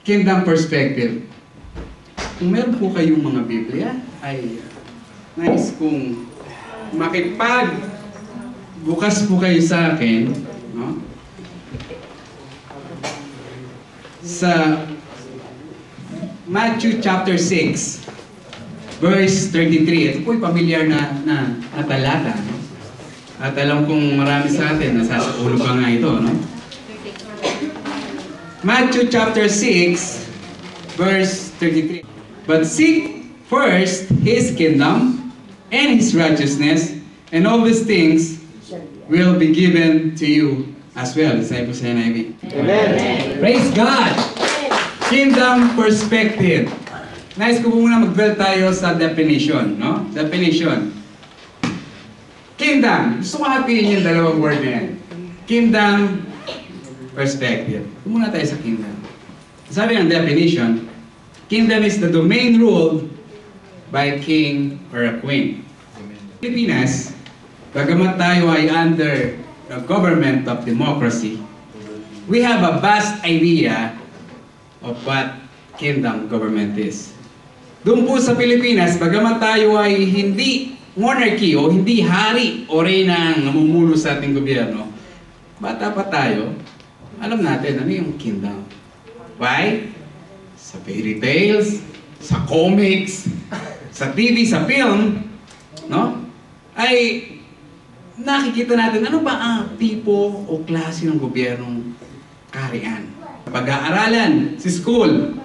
Kingdom perspective. Kung meron po kayong mga Biblia, ay nais kong bukas po kayo sa akin, no? Sa Matthew chapter 6, verse 33. Ito po'y pamilyar na talata, no? At alam kong marami sa atin nasasaulog pa nga ito, no? Matthew chapter 6, verse 33. But seek first His kingdom and His righteousness, and all these things will be given to you as well. Sabi po sa NIV. Amen. Praise God! Kingdom perspective. Nice ko po muna mag-dwell tayo sa definition, no? Definition. Kingdom. Gusto ko hatiin yung dalawang word na yan. Kingdom perspective. Muna tayo sa kingdom. Sabi ng definition, kingdom is the domain ruled by a king or a queen. Pilipinas, bagamat tayo ay under the government of democracy, we have a vast idea of what kingdom government is. Doon po sa Pilipinas, bagamat tayo ay hindi monarchy o hindi hari o reyna ang namumuno sa ating gobyerno, bata pa tayo, alam natin ano yung kingdom. Why? Sa fairy tales, sa comics, sa TV, sa film, no? Ay nakikita natin ano ba ang tipo o klase ng gobyernong kaharian. Pag-aaralan, si school,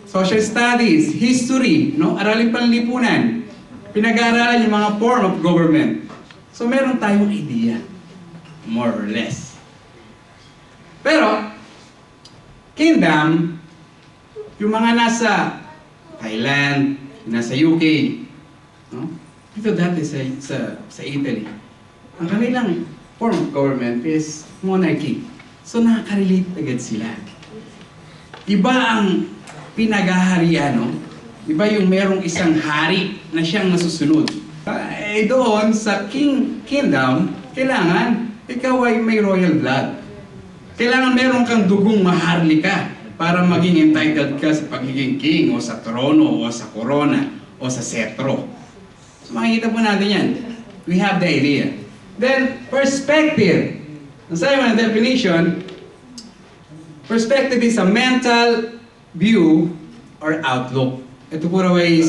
social studies, history, no? Aralin panlipunan, pinag-aaralan yung mga form of government. So meron tayong idea, more or less. Pero, kingdom, yung mga nasa Thailand, nasa UK, no? Ito dati sa Italy, ang kanilang form of government is monarchy. So nakaka-relate agad sila. Iba ang pinag-aharian, no? Iba yung merong isang hari na siyang nasusunod. Doon sa kingdom, kailangan ikaw ay may royal blood. Kailangan meron kang dugong maharlika para maging entitled ka sa pagiging king o sa trono o sa corona o sa setro. So makikita po natin yan. We have the idea. Then, perspective. Nasabi mo ng definition, perspective is a mental view or outlook. Ito po raw ay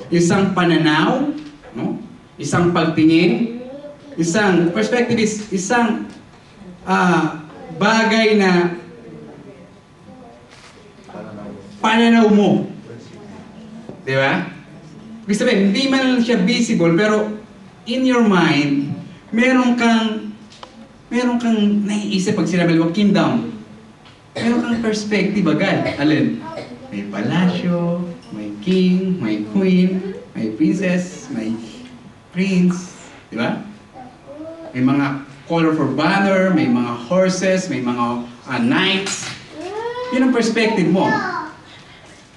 isang pananaw, no? Isang pagtingin, perspective is isang bagay na pananaw mo. Di ba? Ibig sabihin, hindi man siya visible, pero in your mind, meron kang naiisip pag sinabi mo, kingdom. Meron kang perspective agad. Alin? May palasyo, may king, may queen, may princess, may prince. Di ba? May mga colorful banner, may mga horses, may mga knights. Yun ang perspective mo.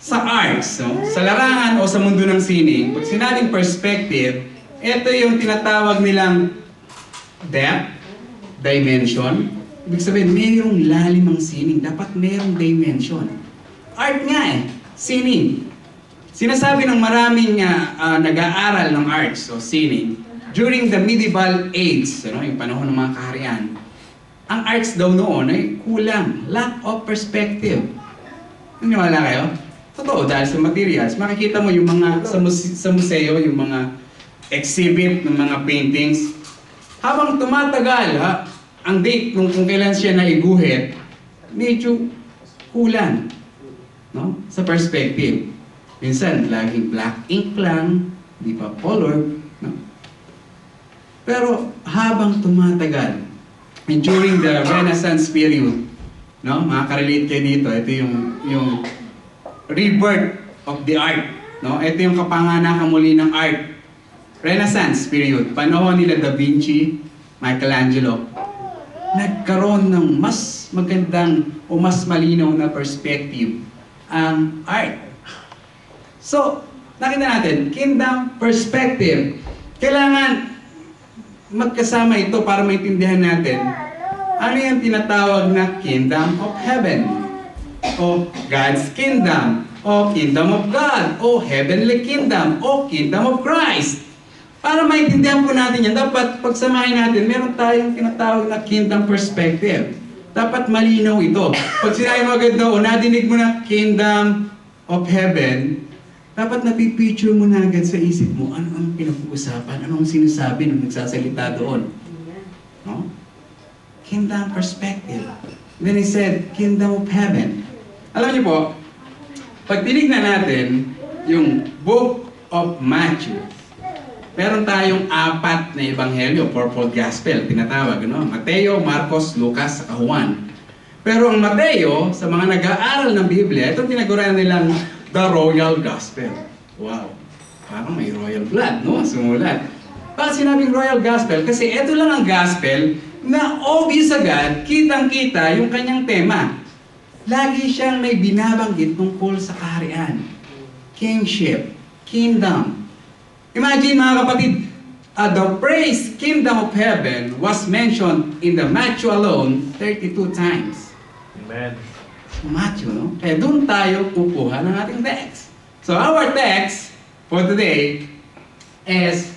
Sa arts, no? Sa larangan o sa mundo ng sining, pag sinabing perspective, ito yung tinatawag nilang depth, dimension. Ibig sabihin, mayroong lalim ang sining. Dapat mayroong dimension. Art nga sining. Sinasabi ng maraming nag-aaral ng arts o sining, during the medieval age, yung panahon ng mga kaharian, ang arts daw noon ay kulang, lack of perspective. Naniwala kayo? Totoo, dahil sa materials, makikita mo yung mga sa museo, yung mga exhibit ng mga paintings. Habang tumatagal, ang date kung kailan siya naiguhit, medyo kulang, no? Sa perspective. Minsan, laging black ink lang, di pa color, no? Pero habang tumatagal, and during the Renaissance period, no, makaka-relate kayo dito, ito yung rebirth of the art, no? Ito yung kapanganakan muli ng art. Renaissance period, panahon nila Da Vinci, Michelangelo, nagkaroon ng mas magandang o mas malinaw na perspective ang art. So, nakita natin, kingdom perspective. Kailangan magkasama ito para maintindihan natin ano yung tinatawag na kingdom of heaven. o God's kingdom, o kingdom of God, o heavenly kingdom, o kingdom of Christ. Para maintindihan po natin yan, dapat pagsamahin natin, meron tayong tinatawag na kingdom perspective. Dapat malinaw ito. Pag sinabi mo agad o nadinig mo na kingdom of heaven, dapat napipicture mo na agad sa isip mo, ano ang pinag-uusapan, ano ang sinasabi nung nagsasalita doon. No? Kingdom perspective. Then he said, kingdom of heaven. Alam niyo po, pag tinignan natin yung book of Matthew, meron tayong 4 na ebanghelyo, fourfold gospel, tinatawag, no? Mateo, Marcos, Lucas, saka Juan. Pero ang Mateo, sa mga nag-aaral ng Biblia, itong tinagurian nilang the royal gospel. Wow, parang may royal blood, no? Sumulat. Bakit sinabing royal gospel? Kasi ito lang ang gospel na obvious agad, kitang-kita yung kanyang tema. Lagi siyang may binabanggit tungkol sa kaharian, kingship, kingdom. Imagine mga kapatid, the phrase kingdom of heaven was mentioned in the Matthew alone 32 times. Amen. Matthew, no? Kaya doon tayo kukuha ng ating text. So our text for today is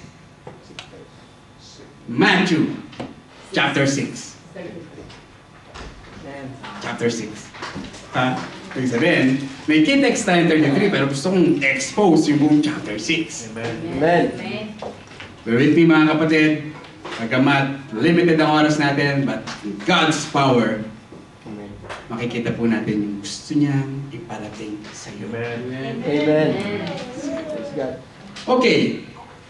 Matthew chapter 6. Chapter 6. Ibig sabihin, may key text tayo 33, pero gusto kong expose yung buong chapter 6. Amen. Amen. Bear with me mga kapatid, pagkamat limited ang oras natin, but in God's power, makikita po natin yung gusto niyang iparating sa iyo. Amen. Amen. Praise God. Okay,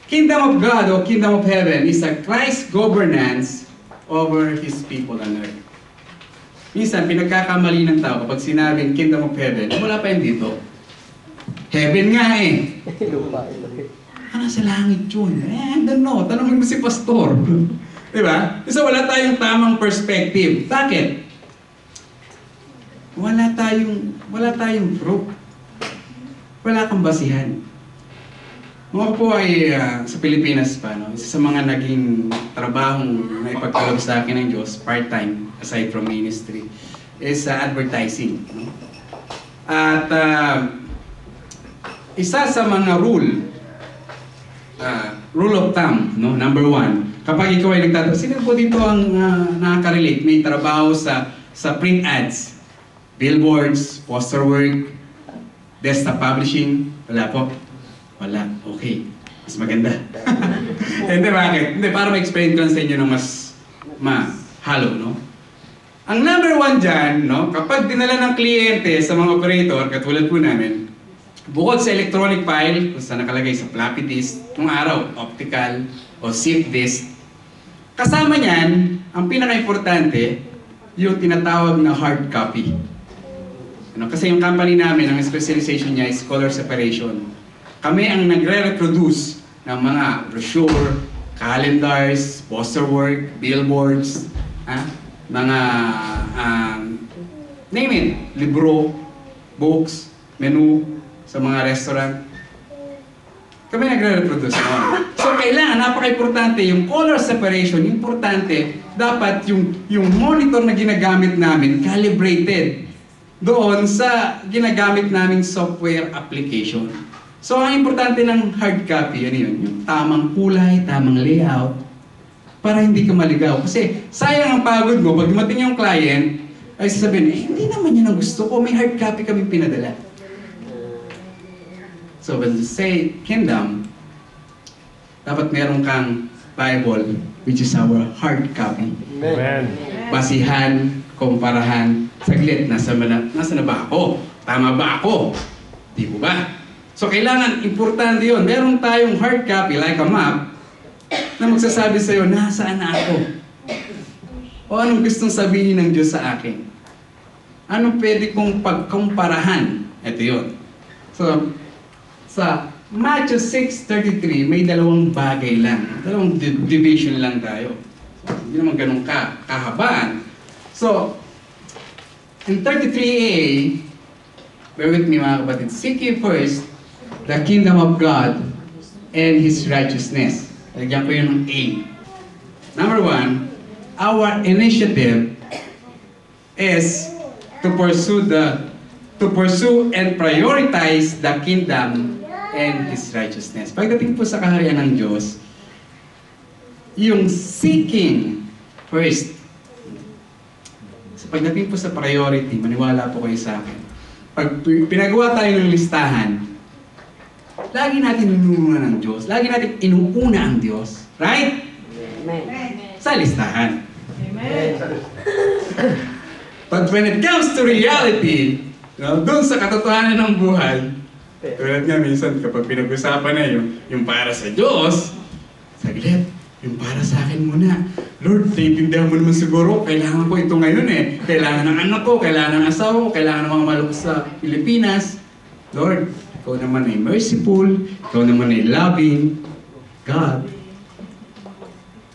Kingdom of God o Kingdom of Heaven is a Christ governance over His people on earth. Minsan, pinagkakamali ng tao kapag sinabing Kingdom of Heaven, wala pa yun dito. Heaven nga eh. Lupa ito. Ano sa langit yun? I don't know. Tanongin mo si pastor. Diba? Kasi wala tayong tamang perspective. Bakit? Wala tayong proof. Wala kang basihan. Ako po ay sa Pilipinas pa, no? Isa sa mga naging trabahong na ipagkaloob sa akin ng Diyos, part-time, aside from ministry, is advertising. No? At isa sa mga rule of thumb, no? Number 1, kapag ikaw ay nagtatrabaho, sino po dito ang nakaka-relate? May trabaho sa print ads, billboards, poster work, desktop publishing, wala po? Wala. Okay. Mas maganda. Hindi, bakit? Hindi, para ma-explain ko sa inyo ng mas mahalo, no? Ang number 1 dyan, no? Kapag dinala ng kliyente sa mga operator, katulad po namin, bukod sa electronic file, kung saan nakalagay sa floppy disk, nung araw, optical o zip disk, kasama niyan, ang pinaka-importante, yung tinatawag na hard copy. Ano? Kasi yung company namin, ang specialization niya is color separation. Kami ang nagre-reproduce ng mga brochure, calendars, poster work, billboards, mga name it, libro, books, menu sa mga restaurant. Kami nagre-reproduce. So kailangan, napaka-importante yung color separation, importante, dapat yung monitor na ginagamit namin calibrated doon sa ginagamit naming software application. So, ang importante ng hard copy, ano yun? Yung tamang kulay, tamang layout, para hindi ka maligaw. Kasi, sayang ang pagod mo, pag dumating yung client, ay sasabihin, hindi naman yun ang gusto ko, may hard copy kami pinadala. So, when you say kingdom, dapat meron kang Bible, which is our hard copy. Amen. Basihan, kumparahan, saglit, nasa na ba ako? Tama ba ako? Di po ba? So, kailangan, importante yun. Meron tayong hard copy, like a map, na magsasabi sa'yo, nasaan na ako? O anong gustong sabihin ng Diyos sa akin? Anong pwede kong pagkumparahan? Ito yun. So, sa Matthew 6:33, may dalawang bagay lang. Dalawang division lang tayo. Hindi naman ganun kahabaan. So, in 33a, bear with me mga kapatid, seek ye first the kingdom of God and His righteousness. Lagyan ko yun ng A. Number 1, our initiative is to pursue the to pursue and prioritize the kingdom and His righteousness. Pagdating po sa kaharian ng Diyos, yung seeking first. So pagdating po sa priority, maniwala po kayo sa akin. Pag pinagawa tayo ng listahan, lagi natin inuuna ng Diyos. Lagi natin inuuna ang Diyos. Right? Amen. Sa listahan. Amen. But when it comes to reality, doon sa katotohanan ng buhay, tulad nga minsan kapag pinag-usapan na yung para sa Diyos, saglit, yung para sa akin muna. Lord, naiintindihan mo naman siguro, kailangan ko ito ngayon eh. Kailangan ng anak ko, kailangan ng asawa ko, kailangan ng mga malukos sa Pilipinas. Lord, ikaw naman ay merciful, ikaw naman ay loving God.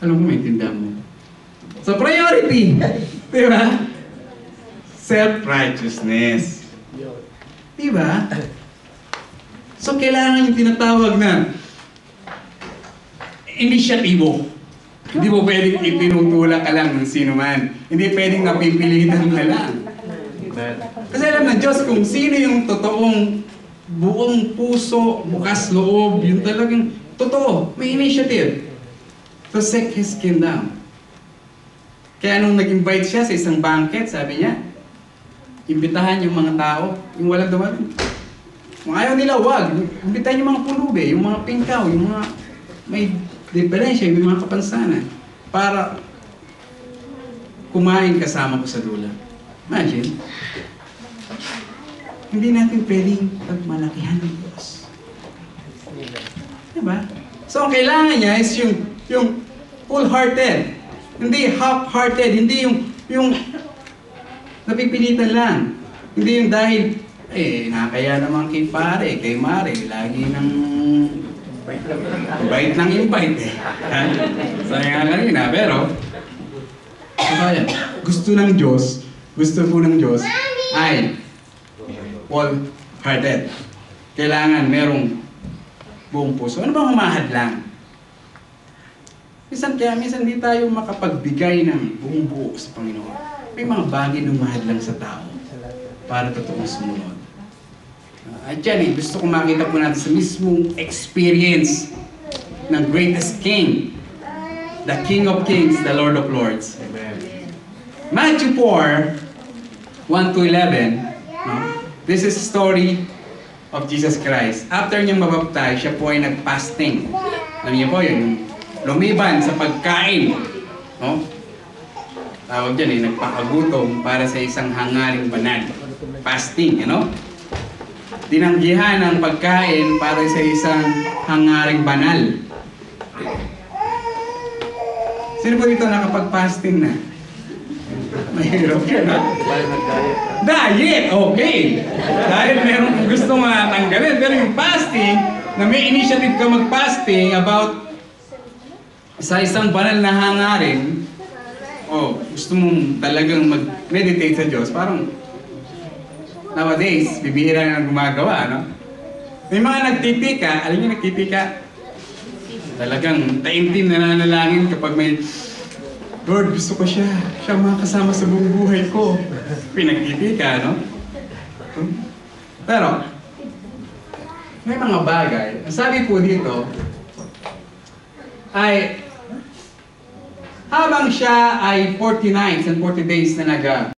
Alam mo, maintindihan mo. So, priority. Di ba? Self-righteousness. Di ba? So, kailangan yung tinatawag na inisyatibo. Hindi mo pwedeng itinutulak ka lang ng sino man. Hindi pwedeng napipilitan ka lang. Kasi alam ng Diyos kung sino yung totoong buong puso, bukas loob, yung talagang totoo, may initiative to seek His kingdom. Kaya nung nag-invite siya sa isang banquet, sabi niya, imbitahan yung mga tao, yung walang dumating. Kung ayaw nila, wag. Imbitahan yung mga pulubi, yung mga pingkaw, yung mga may diferensya, yung mga kapansanan, para kumain kasama ko sa dula. Imagine, hindi natin pwedeng pagmalakihan ng Diyos. Diba? So, ang kailangan niya is yung full-hearted. Hindi half-hearted. Hindi yung napipilitan lang. Hindi yung dahil, nakakaya naman kay pare, kay mare, lagi ng bait ng invite eh. Sayang lang yun pero, gusto ng Diyos, gusto po ng Diyos ay wholehearted. Kailangan merong buong puso. Ano bang humahad lang? Minsan di tayo makapagbigay ng buong buo sa Panginoon. May mga bagay na humahad lang sa tao para totoong sumunod. At yan gusto ko makita po natin sa mismong experience ng greatest King, the King of Kings, the Lord of Lords. Matthew 4, 1-11, this is a story of Jesus Christ. After niyang mabaptize, siya po ay nag-fasting. Alam niyo po yun, lumiban sa pagkain. No? Tawag dyan nagpakagutom para sa isang hangaring banal. Fasting, Tinanggihan ang pagkain para sa isang hangaring banal. Sino po dito nakapag-fasting na? Mahirap yun, Diet! Okay! Dahil meron gusto matanggalin. Pero yung fasting, na may initiative ka mag-fasting about sa isang banal na hangarin, gusto mong talagang mag-meditate sa Diyos, parang nowadays, bibihira na gumagawa, May mga nagtipika, alam niyo nagtipika? Talagang taimtim na nanalangin kapag may Lord, gusto ko siya makasama sa buong buhay ko. Pinagtipika, Pero, may mga bagay. Ang sabi po dito, ay habang siya ay 40 nights and 40 days na